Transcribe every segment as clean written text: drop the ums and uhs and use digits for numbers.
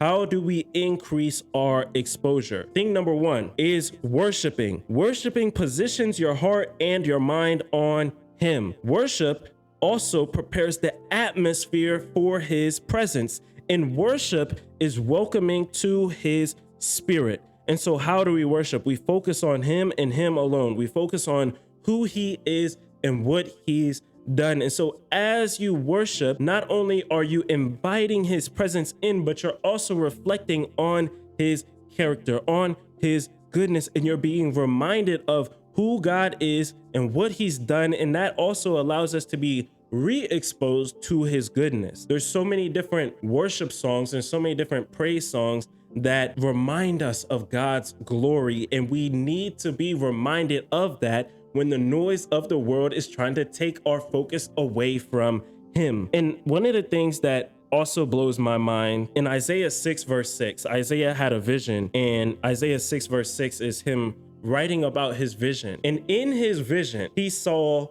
How do we increase our exposure? Thing number one is worshiping. Worshiping positions your heart and your mind on Him. Worship also prepares the atmosphere for His presence, and worship is welcoming to His Spirit. And so, how do we worship? We focus on Him and Him alone. We focus on who He is and what He's done. And so as you worship, not only are you inviting His presence in, but you're also reflecting on His character, on His goodness, and you're being reminded of who God is and what He's done. And that also allows us to be re-exposed to His goodness. There's so many different worship songs and so many different praise songs that remind us of God's glory, and we need to be reminded of that when the noise of the world is trying to take our focus away from Him. And one of the things that also blows my mind, in Isaiah 6 verse 6, Isaiah had a vision, and Isaiah 6 verse 6 is him writing about his vision. And in his vision, he saw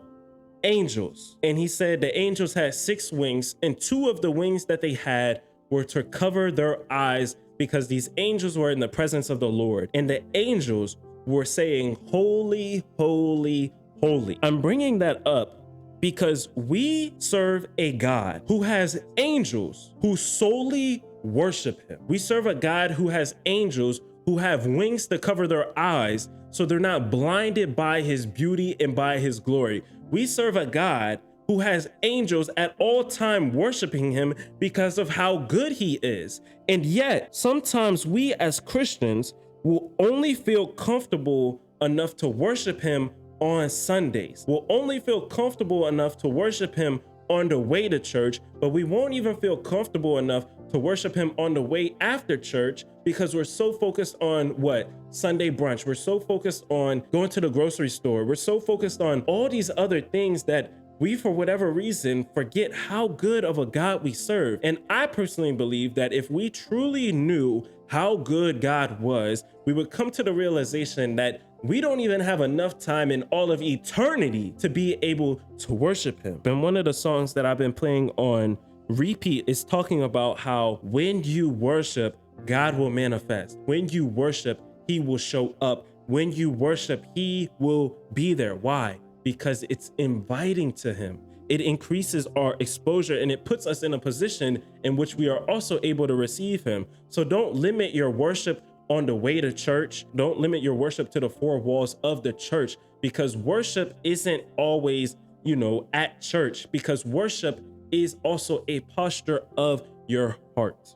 angels, and he said the angels had 6 wings, and 2 of the wings that they had were to cover their eyes, because these angels were in the presence of the Lord, and the angels were saying, holy, holy, holy. I'm bringing that up because we serve a God who has angels who solely worship Him. We serve a God who has angels who have wings to cover their eyes so they're not blinded by His beauty and by His glory. We serve a God who has angels at all time worshiping Him because of how good He is. And yet, sometimes we as Christians will only feel comfortable enough to worship Him on Sundays. We'll only feel comfortable enough to worship Him on the way to church, but we won't even feel comfortable enough to worship Him on the way after church because we're so focused on what? Sunday brunch. We're so focused on going to the grocery store. We're so focused on all these other things that we, for whatever reason, forget how good of a God we serve. And I personally believe that if we truly knew how good God was, we would come to the realization that we don't even have enough time in all of eternity to be able to worship Him. And one of the songs that I've been playing on repeat is talking about how when you worship, God will manifest. When you worship, He will show up. When you worship, He will be there. Why? Because it's inviting to Him. It increases our exposure, and it puts us in a position in which we are also able to receive Him. So don't limit your worship on the way to church. Don't limit your worship to the 4 walls of the church, because worship isn't always, at church, because worship is also a posture of your heart.